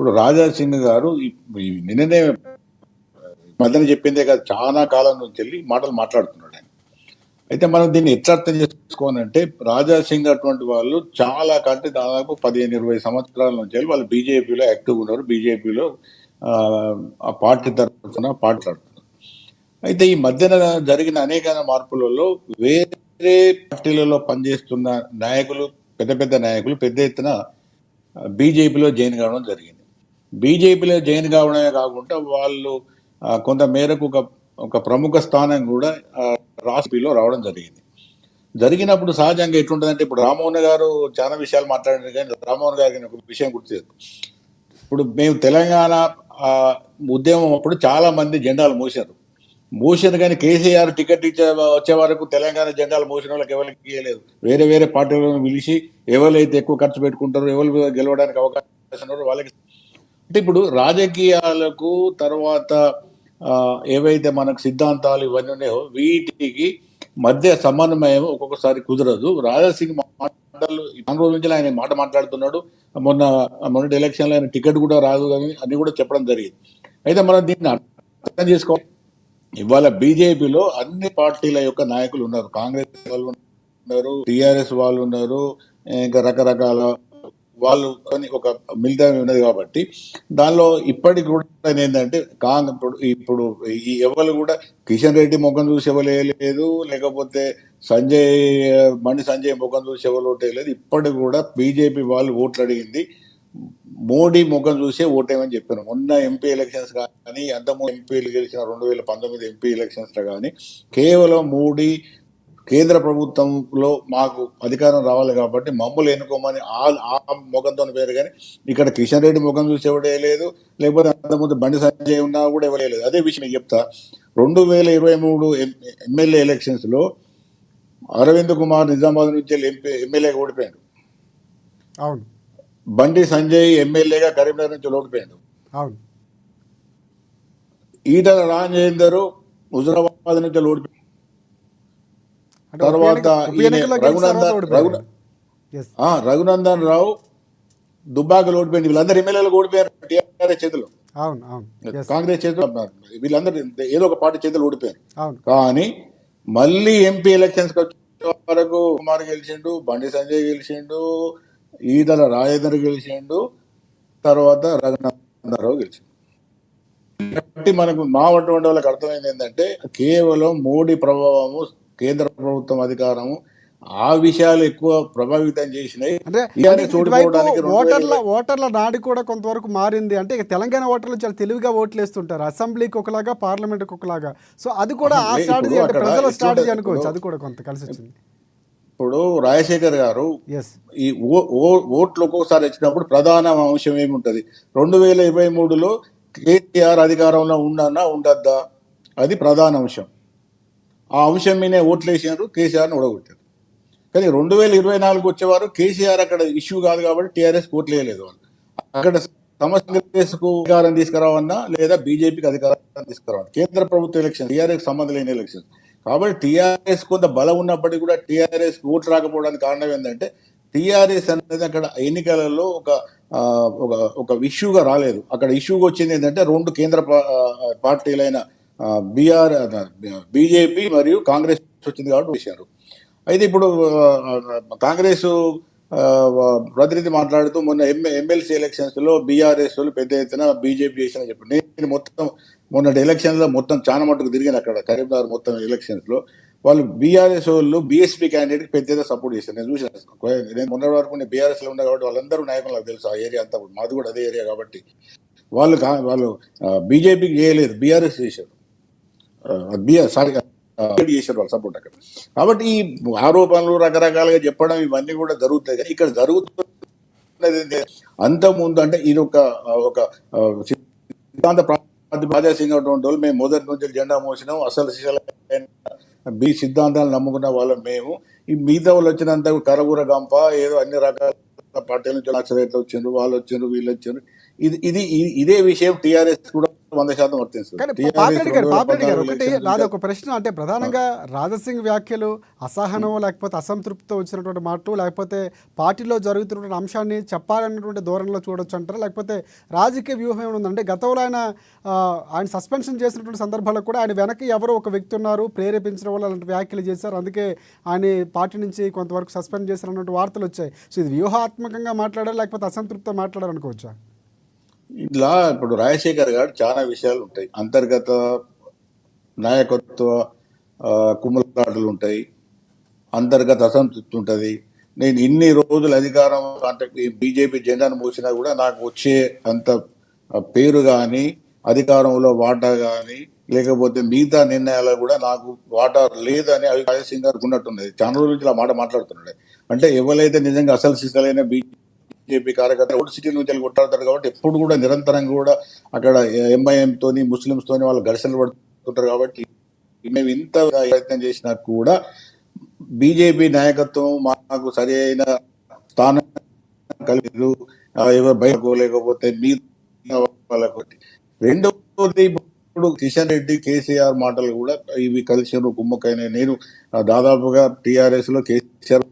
ఇప్పుడు రాజా సింగ్ గారు నిన్ననే మధ్యన చెప్పిందే కాదు, చాలా కాలం నుంచి వెళ్ళి మాటలు మాట్లాడుతున్నాడు ఆయన. అయితే మనం దీన్ని ఎట్లా అర్థం చేసుకోవాలంటే, రాజా సింగ్ అటువంటి వాళ్ళు చాలా కంటే దాదాపు 15-20 సంవత్సరాల నుంచి వెళ్ళి వాళ్ళు బీజేపీలో యాక్టివ్ ఉన్నారు. బీజేపీలో ఆ పార్టీ తరఫున పాటలాడుతున్నారు. అయితే ఈ మధ్యన జరిగిన అనేక మార్పులలో వేరే పార్టీలలో పనిచేస్తున్న నాయకులు, పెద్ద పెద్ద నాయకులు పెద్ద ఎత్తున బీజేపీలో జాయిన్ కావడం జరిగింది. బీజేపీలో జాయిన్ కావడమే కాకుండా వాళ్ళు కొంత మేరకు ఒక ప్రముఖ స్థానం కూడా రాష్ట్రంలో రావడం జరిగింది. జరిగినప్పుడు సహజంగా ఎట్లుంటుందంటే, ఇప్పుడు రామ్మోహన్ గారు చాలా విషయాలు మాట్లాడారు, కానీ రామ్మోహన్ గారికి ఒక విషయం గుర్తు. ఇప్పుడు మేము తెలంగాణ ఉద్యమం అప్పుడు చాలా మంది జెండాలు మోసారు, కానీ కేసీఆర్ టికెట్ వచ్చే వరకు తెలంగాణ జెండాలు మోసిన వాళ్ళకి ఎవరికి ఇవ్వలేదు. వేరే వేరే పార్టీలను పిలిచి ఎవరైతే ఎక్కువ ఖర్చు పెట్టుకుంటారో, ఎవరు గెలవడానికి అవకాశం ఉన్నారో వాళ్ళకి. అంటే ఇప్పుడు రాజకీయాలకు తర్వాత ఏవైతే మనకు సిద్ధాంతాలు ఇవన్నీ ఉన్నాయో వీటికి మధ్య సమన్వయం ఒక్కొక్కసారి కుదరదు. రాజాసింగ్ మాటలు రోజుల నుంచి ఆయన మాట మాట్లాడుతున్నాడు. మొన్నటి ఎలక్షన్లో ఆయన టికెట్ కూడా రాదు అని అన్ని కూడా చెప్పడం జరిగింది. అయితే మనం దీన్ని అర్థం చేసుకోవాలి. ఇవాళ బీజేపీలో అన్ని పార్టీల యొక్క నాయకులు ఉన్నారు. కాంగ్రెస్ వాళ్ళు ఉన్నారు, టిఆర్ఎస్ వాళ్ళు ఉన్నారు, ఇంకా రకరకాల వాళ్ళు ఒక మిలిటరీ ఉన్నది. కాబట్టి దానిలో ఇప్పటికి కూడా ఏంటంటే ఇప్పుడు ఈ ఎవరు కూడా కిషన్ రెడ్డి ముఖం చూసి ఎవరు, లేకపోతే బండి సంజయ్ ముఖం చూసి ఎవరు ఓటేయలేదు. ఇప్పటికి కూడా బీజేపీ వాళ్ళు ఓట్లు అడిగింది మోడీ ముఖం చూసే ఓటేమని చెప్పారు. మొన్న ఎంపీ ఎలక్షన్స్ కానీ, అంతకుముందు ఎంపీలు గెలిచిన 2019 ఎంపీ ఎలక్షన్స్ లో కానీ కేవలం మోడీ కేంద్ర ప్రభుత్వంలో మాకు అధికారం రావాలి కాబట్టి మమ్మల్ని ఎన్నుకోమని ఆ ముఖంతో పేరు, కానీ ఇక్కడ కిషన్ రెడ్డి ముఖం చూసి ఎవడేయలేదు, లేకపోతే అంతకుముందు బండి సంజయ్ ఉన్నా కూడా ఎవరేయలేదు. అదే విషయం చెప్తా. 2023 ఎమ్మెల్యే ఎలక్షన్స్ లో అరవింద్ కుమార్ నిజామాబాద్ నుంచి ఎమ్మెల్యేగా ఓడిపోయాడు. అవును. బండి సంజయ్ ఎమ్మెల్యేగా కరీంనగర్ నుంచి ఓడిపోయాడు. అవును. ఈటల రాజేందర్ హుజురాబాద్ నుంచి ఓడిపోయాడు. తర్వాత రఘునందన్ రావు దుబ్బాకలు ఓడిపోయింది. వీళ్ళందరూ ఎమ్మెల్యేలు ఓడిపోయారు టీఆర్ఎస్ చేతులు, కాంగ్రెస్ చేతులు. వీళ్ళందరూ ఏదో ఒక పార్టీ చేతులు ఓడిపోయారు. కానీ మళ్ళీ ఎంపీ ఎలక్షన్స్ వచ్చే వరకు కుమార్ గెలిచిండు, బండి సంజయ్ గెలిచిండు, ఈటల రాజేందర్ గెలిచిండు, తర్వాత రఘునందరావు గెలిచిండు. కాబట్టి మనకు మా అటువంటి వాళ్ళకి అర్థమైంది ఏంటంటే, కేవలం మోడీ ప్రభావము, కేంద్ర ప్రభుత్వం అధికారము, ఆ విషయాలు ఎక్కువ ప్రభావితం చేసినాయి. ఓటర్ల నాడి కూడా కొంతవరకు మారింది. అంటే తెలంగాణ ఓటర్లు చాలా తెలివిగా ఓట్లేస్తుంటారు, అసెంబ్లీకి ఒకలాగా, పార్లమెంట్కి ఒకలాగా. సో అది కూడా ఆ స్ట్రాటజీ, అంటే ప్రజల స్ట్రాటజీ అనుకోవచ్చు. అది కూడా కొంత కలిసి వచ్చింది. ఇప్పుడు రాజశేఖర్ గారు ఈ ఓట్లు ఒక్కొక్కసారి వచ్చినప్పుడు ప్రధాన అంశం ఏముంటది, 2023లో కేసీఆర్ అధికారంలో ఉండద్దా, అది ప్రధాన అంశం. ఆ అంశం మీదే ఓట్లు వేసినారు, కేసీఆర్ని ఓడగొట్టారు. కానీ 2024 వచ్చేవారు కేసీఆర్ అక్కడ ఇష్యూ కాదు కాబట్టి టీఆర్ఎస్ ఓట్లు వేయలేదు. వాళ్ళు అక్కడ కాంగ్రెస్కు అధికారం తీసుకురావన్నా లేదా బీజేపీకి అధికారం తీసుకురావన్నా, కేంద్ర ప్రభుత్వ ఎలక్షన్, టీఆర్ఎస్ సంబంధం లేని ఎలక్షన్. కాబట్టి టీఆర్ఎస్ కొంత బలం ఉన్నప్పటికీ కూడా టీఆర్ఎస్ ఓట్లు రాకపోవడానికి కారణం ఏంటంటే, టీఆర్ఎస్ అనేది అక్కడ ఎన్నికలలో ఒక ఇష్యూగా రాలేదు. అక్కడ ఇష్యూగా వచ్చింది ఏంటంటే, రెండు కేంద్ర పార్టీలైన బీజేపీ మరియు కాంగ్రెస్ వచ్చింది కాబట్టి వేశారు. అయితే ఇప్పుడు కాంగ్రెస్ ప్రతినిధి మాట్లాడుతూ మొన్న ఎమ్మెల్సీ ఎలక్షన్స్ లో బీఆర్ఎస్ వాళ్ళు పెద్ద ఎత్తున బీజేపీ చేసిన చెప్పి, నేను మొన్నటి ఎలక్షన్స్ లో చాలా మట్టుకు తిరిగిన అక్కడ కరీంనగర్ మొత్తం ఎలక్షన్స్ లో వాళ్ళు బీఆర్ఎస్ వాళ్ళు బీఎస్పీ క్యాండిడేట్ కి పెద్ద సపోర్ట్ చేశారు. నేను చూసాను. నేను మొన్న వరకు నేను బీఆర్ఎస్ లో ఉన్నా కాబట్టి వాళ్ళందరూ నాయకులు నాకు తెలుసు. ఆ ఏరియా అంతా మాది కూడా అదే ఏరియా కాబట్టి వాళ్ళు బీజేపీకి చేయలేదు, బీఆర్ఎస్ చేశారు. చేశారు వాళ్ళు సపోర్ట్ అక్కడ. కాబట్టి ఈ ఆరోపణలు రకరకాలుగా చెప్పడం ఇవన్నీ కూడా జరుగుతాయి. కానీ ఇక్కడ జరుగుతున్నది అంతకుముందు అంటే ఇది ఒక సిద్ధాంత రాజాసింగ్ అటువంటి వాళ్ళు, మేము మొదటి నుంచి జెండా మోసినాం, అసలు బీ సిద్ధాంతాలు నమ్ముకున్న వాళ్ళం మేము. ఈ మిగతా వాళ్ళు వచ్చినంత కరగూర గంప ఏదో అన్ని రకాల పార్టీల నుంచి నక్సలైట్లు వచ్చిండ్రు, వాళ్ళు వచ్చిండ్రు, వీళ్ళు వచ్చిండ్రు. ఇదే విషయం టీఆర్ఎస్ కూడా 100% వర్తిస్తుంది. కానీ టీఆర్ఎస్ పాపిరెడ్డి గారు 2014 ఒకటి ఎలక్షన్ నాది ఒక ప్రశ్న, అంటే ప్రధానంగా రాజసింగ్ వ్యాఖ్యలు అసహనం లేకపోతే అసంతృప్తితో వచ్చినటువంటి మాటలు, లేకపోతే పార్టీలో జరుగుతున్నటువంటి అంశాన్ని చెప్పాలన్నటువంటి ధోరణిలో చూడొచ్చు అంటారా, లేకపోతే రాజకీయ వ్యూహం ఏమైనా ఉందంటే గతంలో ఆయన సస్పెన్షన్ చేసినటువంటి సందర్భాల్లో కూడా ఆయన వెనక ఎవరో ఒక వ్యక్తి ఉన్నారు ప్రేరేపించడం వల్ల అలాంటి వ్యాఖ్యలు చేశారు, అందుకే ఆయన పార్టీ నుంచి కొంతవరకు సస్పెండ్ చేశారు అన్నట్టు వార్తలు వచ్చాయి. సో ఇది వ్యూహాత్మకంగా మాట్లాడారు లేకపోతే అసంతృప్తితో మాట్లాడారు అనుకోవచ్చా? ఇట్లా ఇప్పుడు రాజశేఖర్ గారు చాలా విషయాలు ఉంటాయి, అంతర్గత నాయకత్వ కుమ్ములాటలు ఉంటాయి, అంతర్గత అసంతృప్తి ఉంటుంది. నేను ఇన్ని రోజులు అధికారం అంటే బీజేపీ జెండాను మోసినా కూడా నాకు వచ్చే అంత పేరు కానీ అధికారంలో వాటా కానీ లేకపోతే మిగతా నిర్ణయాలు కూడా నాకు వాటా లేదని అభిప్రాయ సింగ్ గారికి ఉన్నట్టున్నది. చాలా రోజుల నుంచి ఆ మాట మాట్లాడుతున్నాడు. అంటే ఎవరైతే నిజంగా అసలు సిసలైన బీజేపీ కార్యకర్త ఓల్డ్ సిటీ నుంచి కొట్టాడతారు కాబట్టి ఎప్పుడు కూడా నిరంతరంగా కూడా అక్కడ ఎంఐఎం తోని ముస్లింస్ తోని వాళ్ళు ఘర్షణలు పడుతుంటారు. కాబట్టి మేము ఇంత ప్రయత్నం చేసినా కూడా బీజేపీ నాయకత్వం మాకు సరి అయిన స్థానం కలిగదు, ఎవరు బయటకు లేకపోతే మీ వాళ్ళకు. రెండవది ఇప్పుడు కిషన్ రెడ్డి కేసీఆర్ మాటలు కూడా ఇవి కలిసి కుమ్మకైన నేను దాదాపుగా టీఆర్ఎస్ లో కేసీఆర్